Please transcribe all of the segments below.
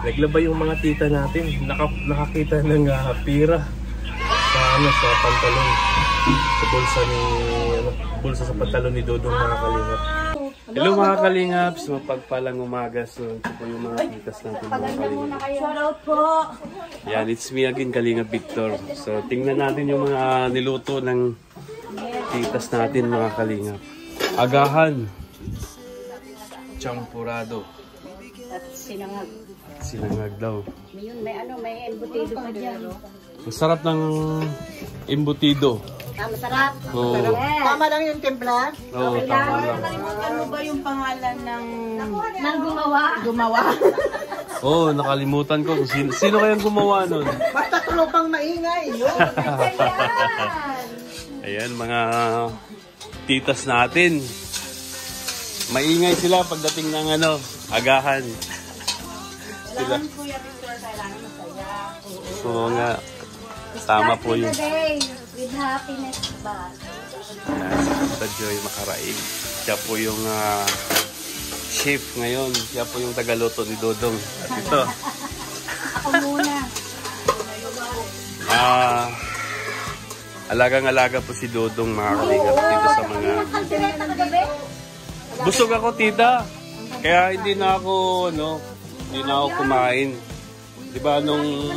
Naglaba yung mga tita natin. Nakakita ng pira sa pantalon. Sa bulsa sa pantalon ni Dodong, mga kalingap. Hello mga kalingap, so pagpalang umaga. So ito po yung mga titas natin, mga kalingap. Shoutout po! Yan, it's me again, Kalingap Victor. So tingnan natin yung mga niluto ng titas natin, mga kalingap. Agahan, champurado, At sinangag. sinangag daw. May embutido pa dyan. Masarap ng embutido. Masarap. Oo. Tama lang yung timpla? Oo, tama lang. Ano ba yung pangalan ng Gumawa. Oo, nakalimutan ko kung sino kayang gumawa nun. Basta tulupang maingay. Yun. Ayan, mga titas natin. Maingay sila pagdating ng agahan. Sila. Kuya Victor, kailangan masaya. Oo nga. Tama po yun. With happiness ba? Sa Joy Makaraig. Siya po yung chef ngayon. Siya po yung tagaluto ni Dodong. At ito. Ako muna. Alagang-alaga po si Dodong, mga kalingap, dito sa mga... Busog ako, tita. Kaya hindi na ako kumain. Diba nung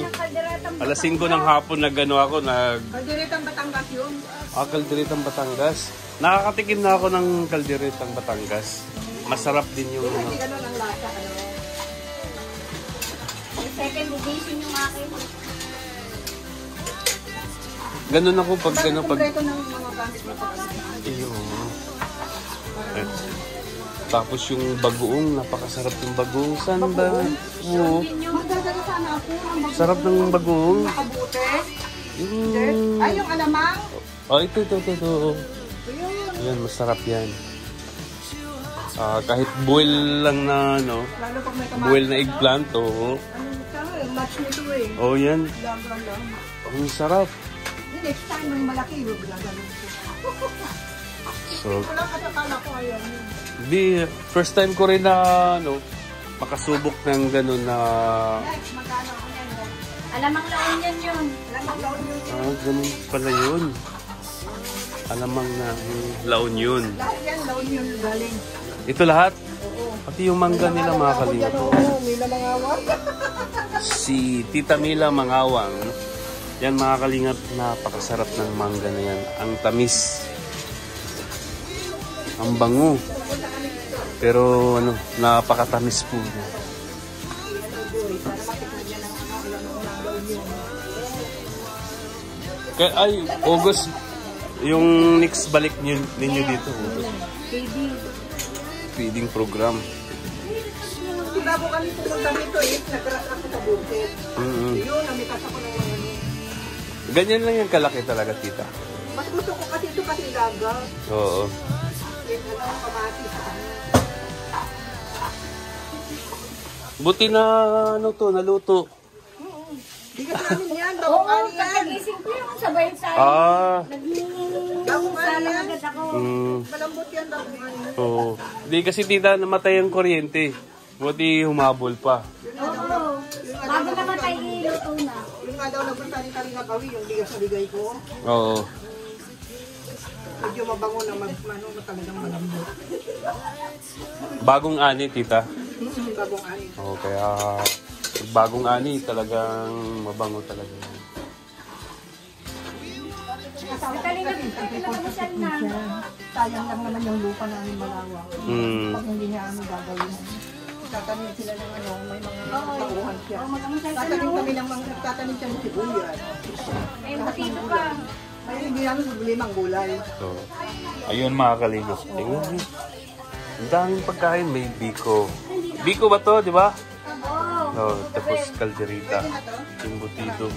alas 5 ng hapon ako, Kalderetang Batangas yun. Kalderetang Batangas. Nakakatikim na ako ng kalderetang Batangas. Masarap din yung... Hindi ganun ang lasa. Second edition yung akin. Ganun ako pag... Kompleto ng mga gamit mo sa kanila. Tapos yung bagoong, napakasarap yung bagoong. Saan ba? Oo. Magdadala sana ako. Sarap ng bagoong. Makabute. Yung... Ay, yung alamang. Oh, ito. Yan, masarap yan. Kahit boil lang na, Lalo pag may kamatis. boil na eggplant, oo. Match nito eh. Oh, yan. Lang. Ang sarap. Next time, may malaki. Ganun. So, Walang katakala ko ayaw. first time ko rin na, makasubok ng ganun na... Next, magkano ko yan. Alamang laon yan yun. Alamang laon yun. Ganun pala yun. Alamang na laon yun. Lahat yan, laon yun galing. Ito lahat? Pati yung mangga nila, mga kalingap. Oo, Mila Mangawang. Si Tita Mila Mangawang. Yan, mga kalingap, napakasarap ng mangga na yan. Ang tamis. Ang bango. Pero napakatamis po niya. August, yung next balik ninyo dito. Feeding program. Bago kami pumunta dito nagkaras ako sa bukid. Yun, namitas ako ng mga Ganyan lang yung kalaki talaga, tita. Mas gusto ko kasi ito kasi daga. Oo. Kamatis. Buti na naluto. Di ka namin yan, Oo, bawang yan. pagkagising ko yung sabay tayo. Bawang yan. Agad ako. Malambot yan, bawang yan. Oo. Di kasi tita namatay ang kuryente. Buti humabol pa. Oo. Bago namatay, iluto na. Yung nga daw nagpunta ni Kalinga Kawi, yung bigas na bigay ko. Oo. Medyo mabango na talagang malambot. Bagong ani, tita. Bagong ani. Oo, kaya bagong ani talagang mabango talaga. Sayang lang naman yung lupa namin malawak. Pag hindi niya gagawin. Tatanim sila ng may mga tauhan siya. Tatanim kami ng tatanim siya ng sibuyas. May butido pa. Ay, hindi namin limang gulay. So, ayun mga kalingap. Tingnan. Ang daming pagkain. May biko. Biko ba to, di ba? Oo. Tapos kalderita. Embutido.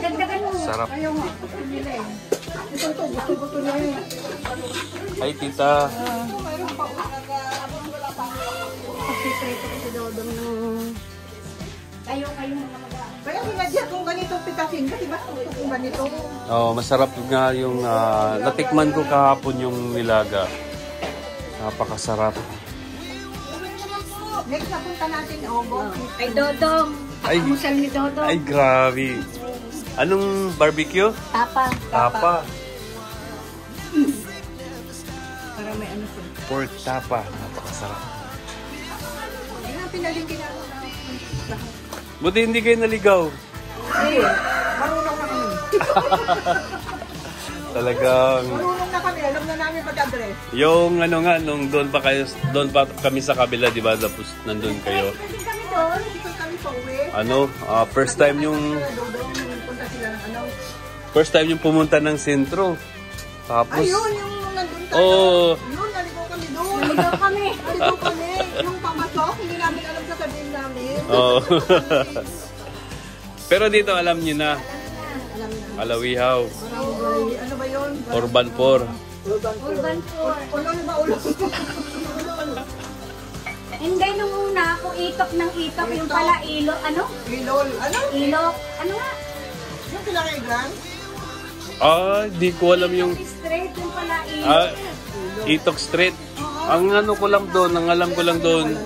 Dagdagan mo. Sarap. Ayaw nga. Ito, gusto niya eh. Ay, tita. Pagpipreto ko si Dodong ng... Kayo mga mag-aaral. Kaya sinadya kung ganito pitasin kasi mas gusto kung ganito. Masarap nga yung natikman ko kahapon yung nilaga. Napakasarap. Next na punta natin, August. Ay, Dodong. Ay. Pakamusal ni Dodong. Ay, grabe. Anong barbecue? Tapa. Tapa. Para may ano siya. Pork tapa. Napakasarap. Ay, nga, pinalingkin ako na. Buti hindi kayo naligaw. Ay, marunong na kami. Talagang... Marunong na kami. Alam na namin mag-address. Yung ano nga, nung doon pa kami sa kabila, di ba? Tapos nandun kayo. Pwede kami doon. Dito kami sa uwi. Ano, first time yung Punta sila ng ano. pumunta ng sentro. Tapos, Ayun, yung nandun tayo. oh, Yun, naligaw kami doon. Naligaw kami. Naligaw kami. Yung pamasok, hindi namin alam sasabihin namin. oh. Pero dito alam niyo na, Alam na. Alawihaw, Barangay, ano ba yun? Urban 4. Urban 4. Ulol ba ulol? Hindi, nung una, kung itok ng itok, yung pala ilo, ano? Ilol. Ano? Ilok, ano nga? Yung sila kay Gran? Di ko alam yung Straight, yung pala ilok. Itok Street. Ang ano ko lang doon, ang alam ko lang doon,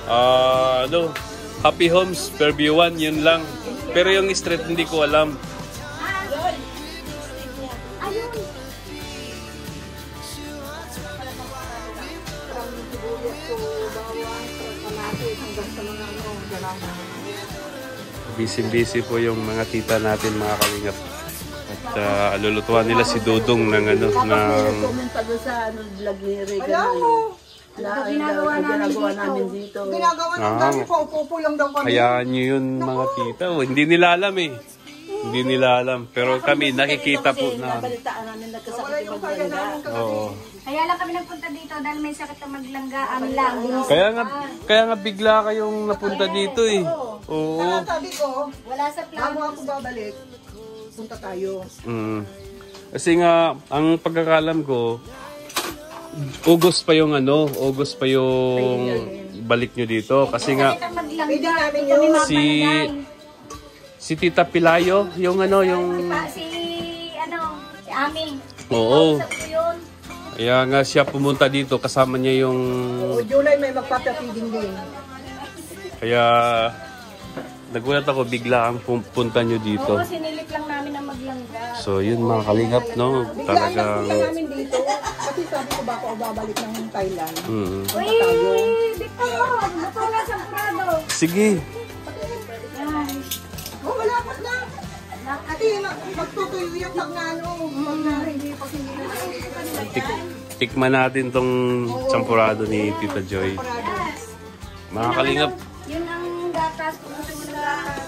ano, Happy Homes, Fairview 1, yun lang. Pero yung street hindi ko alam. Ayun. From sibuyas to bawang, from kamatis, hanggang sa mga ano, galaman. Busy po yung mga tita natin, mga kalingap. At lulutuan nila si Dodong ng ano, ng... Komenta doon sa ano, vlog ni Ray. Kaya mo. Ito ginagawa namin dito. Ginagawa ng dami, paupo lang daw kami. Hayaan nyo yun, mga tita. Hindi nila alam eh. Hindi nila alam. Pero kami, nakikita po na... Nabalitaan namin nagkasakit Wala yung yung kaya maglangga. namin kagabi. Oo. Kaya lang kami nagpunta dito dahil may sakit na maglanggaan lang. Kaya nga bigla kayong napunta dito eh. Oo. Kaya sabi ko, Wala sa bago plano. ako babalik, punta tayo. Kasi nga, ang pagkakalam ko, August pa yung ano, August pa yung balik nyo dito. Kasi nga, Sakit ang maglangga. Pwede namin Hindi kami yun. mapalagay. si Tita Pilayo, yung ano, yung... Si Aming. Oo. Kausap ko yun. Kaya nga siya pumunta dito, kasama niya yung... O July may magpapapiding din. Kaya nagulat ako, bigla ang punta nyo dito. Oo, sinilik lang namin ang maglangga. So yun mga kalingap, no? Biglaan lang Talagang... punta namin dito. Kasi sabi ko baka ako babalik ng Thailand. Uy, dito mo. Luto na sa prado. Sige. Yan. Oh, malapit na. Ate, magtutuyo yung pag na ano. Pag na hindi pa hindi na. Tikman natin tong champurado ni Tita Joy. Mga kalingap, Yun ang gatas. Kung gusto mo ng gatas.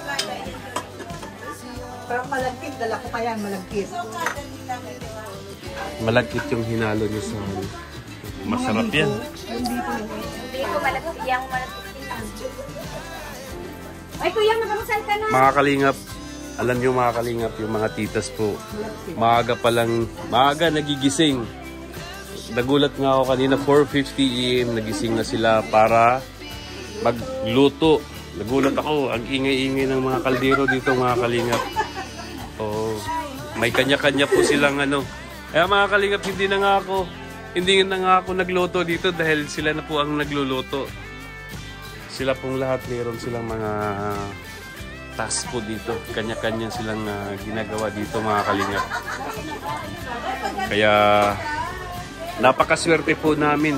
Parang malagkit. Dala ko pa yan, malagkit. malagkit yung hinalo niya sa... Masarap yan. Hindi ko malapit. Yang malapit. Ay, kuya, magamasal ka na. Mga kalingap, alam niyo mga kalingap, yung mga titas po, maaga nagigising. Nagulat nga ako kanina, 4:50 AM, nagising na sila para magluto. Nagulat ako, ang ingay-ingay ng mga kaldero dito mga kalingap. Oh, may kanya-kanya po silang ano. Kaya mga kalingap, hindi na nga ako nagluto dito dahil sila na po ang nagluluto. Sila pong lahat, mayroon silang mga task po dito. Kanya-kanya silang ginagawa dito mga kalingap. Kaya napakaswerte po namin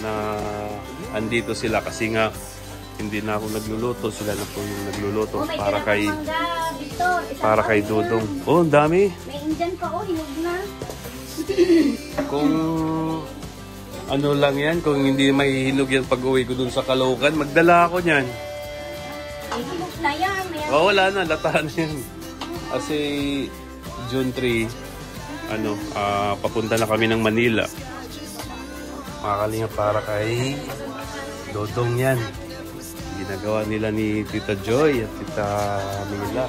na andito sila kasi nga hindi na ako nagluluto, sila na po yung nagluluto para kay Dodong. Oh, ang dami. May Indian pa, oh, hinog na. Kung ano lang yan, kung hindi may hinog yan pag uwi ko dun sa Caloocan, magdala ako niyan. Hinog na yan. Oh, wala na, latahan yan. Kasi June 3, papunta na kami ng Manila. Makalinga para kay Dodong yan. Ginagawa nila ni Tita Joy at Tita Mila.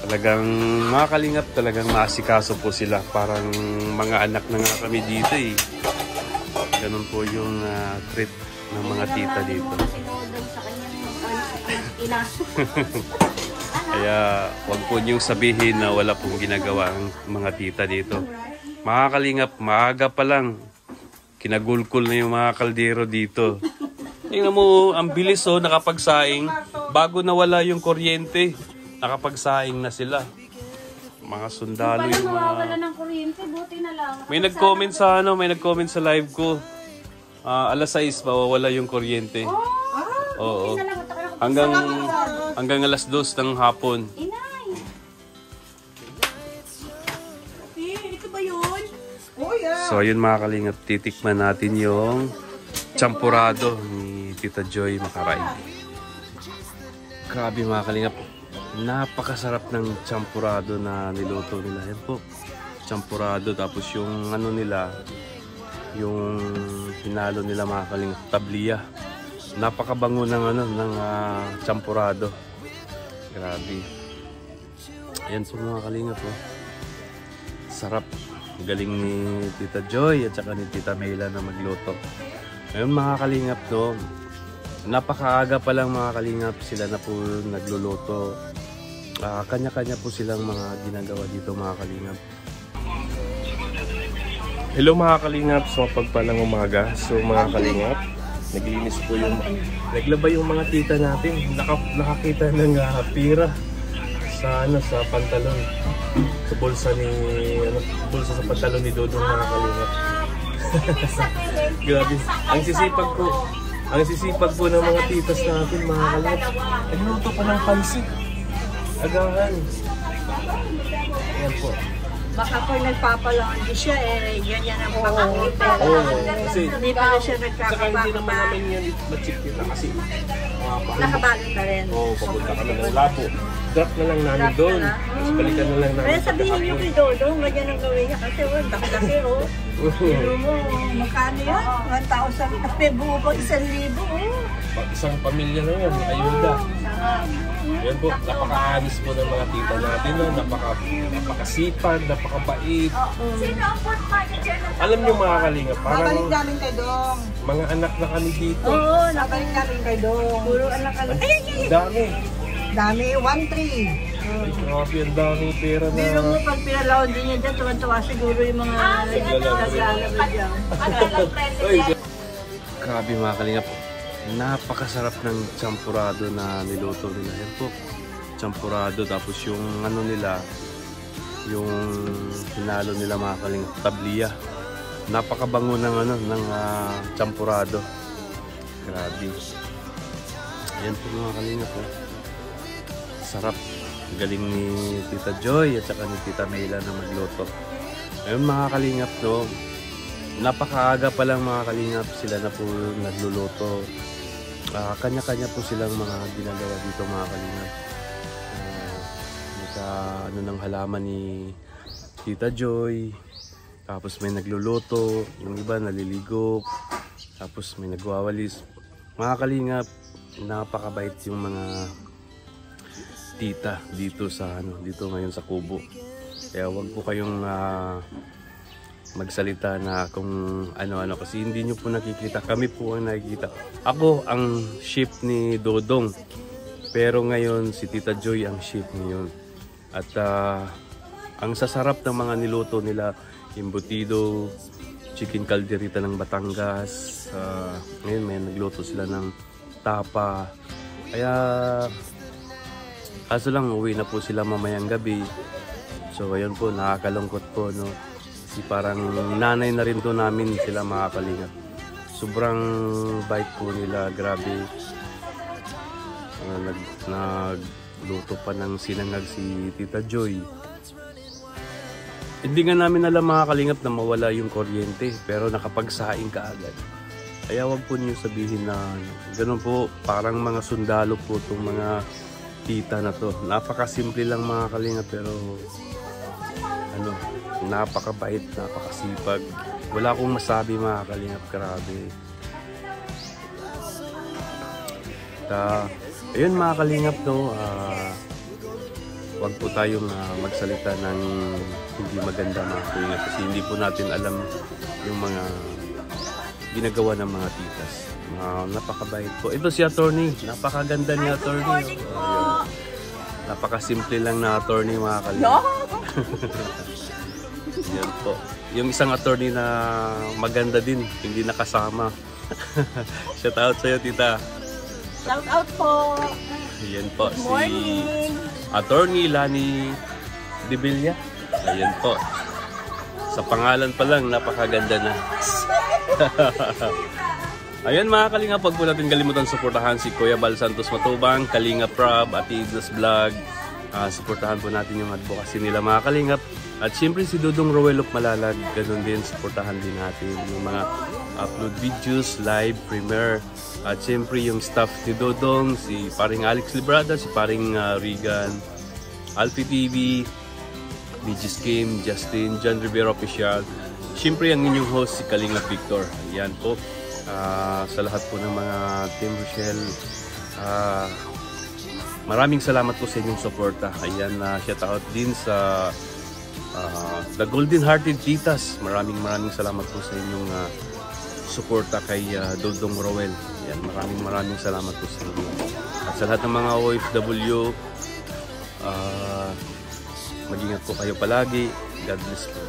Talagang mga kalingap, talagang maasikaso po sila. Parang mga anak na nga kami dito eh. Ganun po yung treat ng mga tita dito. Kaya wag po niyong sabihin na wala pong ginagawa ang mga tita dito. Mga kalingap, maaga pa lang. Kinagulkol na yung mga kaldero dito. Tingnan mo, ang bilis oh, nakapagsaing. Bago nawala yung kuryente, nakapagsaing na sila. Mga sundalo Pala yung nawawala mga... ng kuryente, buti na lang. May nag-comment sa may nag-comment sa live ko. Alas 6 mawawala yung kuryente. Oo. Buti na lang, Hanggang alas 2 ng hapon. Inay! Ito ba yun? Oh, yeah. So ayun mga kalingap, titikman natin yung champurado ni Tita Joy Makaraig. Grabe mga kalingap, napakasarap ng champurado na niluto nila. Yan po, champurado, tapos yung ano nila, yung hinalo nila mga kalingap, tabliya. Napakabango ng ng champurado. Grabe. Ayan po mga kalingap po. Sarap. Galing ni Tita Joy at saka ni Tita Mela na magluto. Ngayon mga kalingap no, napakaaga pa lang mga kalingap sila na po nagluluto. Kanya-kanya po silang mga ginagawa dito mga kalingap. Hello mga kalingap, so pagpalang umaga. So mga kalingap, naglinis po naglaba yung mga tita natin. Nakakita ng pira sa sa pantalon. Sa bulsa sa pantalon ni Dodong mga kalingap. Grabe. Ang sisipag po ng mga titas natin mga kalingap. Nagluto pa ng pansit. Agahan. Ayan po. Baka po nagpapalandi siya ganyan ang pangangipin. Kasi Hindi pa na siya saka hindi naman nagkakapakpa. namin yan ma-check kita kasi Nakabalot na rin. papunta kami ng labo. Drop na lang namin doon. Tapos balikan na lang namin. Kaya sabihin niyo kay Dodong, ganyan ang gawin niya kasi laki-laki Pero mo, magkano yan? 1,000. Kasi buo pa 1,000 Isang pamilya na yan, ayuda. Yan po, napaka-anis po ng mga tita natin. Napakasipag, napakabait. Alam niyo mga kalingap, parang Babalik namin kay Dong. mga anak na kami dito. Oo, nabalik namin kay Dong. Puro anak ka lang. Ang dami. Dami, 1-3. Ay, grabe, ang daming pera na. Pero mo, pag pinalaon din niya dyan, tuwan-tuwa siguro yung mga naglalabay dyan. Ay, Grabe mga kalingap, napakasarap ng champurado na niluto nila. Yan po, champurado, tapos yung nila, yung hinalo nila mga kalingap, tabliya. Napakabango ng ng champurado. Grabe. Ayan po mga kalingap po. Sarap. Galing ni Tita Joy at saka ni Tita Mela na magluto. Ayun mga kalingap no, napakaaga pa lang mga kalingap sila na po nagluluto. Kanya-kanya po silang mga ginagawa dito mga kalingap. Ng halaman ni Tita Joy. Tapos may nagluluto, yung iba naliligo, tapos may nagwawalis. Mga kalingap, napakabait yung mga tita dito sa dito ngayon sa Kubo. Kaya wag po kayong magsalita na kung ano-ano kasi hindi nyo po nakikita. Kami po ang nakikita. Ako ang chef ni Dodong. Pero ngayon si Tita Joy ang chef ngayon. At ang sasarap ng mga niluto nila, embutido, chicken calderita ng Batangas. Ngayon may nagluto sila ng tapa. Kaya kaso lang uwi na po sila mamayang gabi. So ayun po, nakakalungkot po no. Kasi parang nanay na rin to namin sila mga kalingap. Sobrang bait po nila, grabe. Nagluto pa ng sinangag si Tita Joy. Hindi nga namin alam mga kalingap na mawala yung kuryente, pero nakapagsaing ka agad. Kaya wag po niyo sabihin na ganun po, parang mga sundalo po itong mga tita na to. Napakasimple lang mga kalingap, pero napakabait, napakasipag. Wala akong masabi mga kalingap, grabe. Ayun mga kalingap no, wag po tayong magsalita ng hindi maganda mga kalingap kasi hindi po natin alam yung mga ginagawa ng mga titas. Napakabait po. Ito si attorney, napakaganda ni attorney. Napakasimple lang na attorney mga kalingap. Yan po. yung isang attorney na maganda din, hindi nakasama. Shout out sa'yo, tita. Shout out po. Ayan po, Good morning. si Attorney Lani De Villa. Ayan po. Sa pangalan pa lang, napakaganda na. Ayan mga Kalingap, pag po natin kalimutan suportahan si Kuya Bal Santos Matubang, Kalingap Rob, at Ignas Vlog. Suportahan po natin yung advocacy nila mga Kalingap. At siyempre si Dodong Roel of Malalag, ganun din, suportahan din natin yung mga upload videos, live, premiere. At siyempre yung staff ni Dodong, si paring Alex Librada, si paring Regan, Alfie TV, BG's Game, Justin, John Rivera Official. Siyempre ang inyong host si Kalingap Victor. Ayan po, sa lahat po ng mga Team Rochelle, maraming salamat po sa inyong suporta. Ayan, shout out din sa The Golden Hearted Titas. Maraming salamat po sa inyong suporta kay Dodong Roel. Yan, maraming salamat po sa inyo. At sa lahat ng mga OFW, mag-ingat po kayo palagi. God bless po.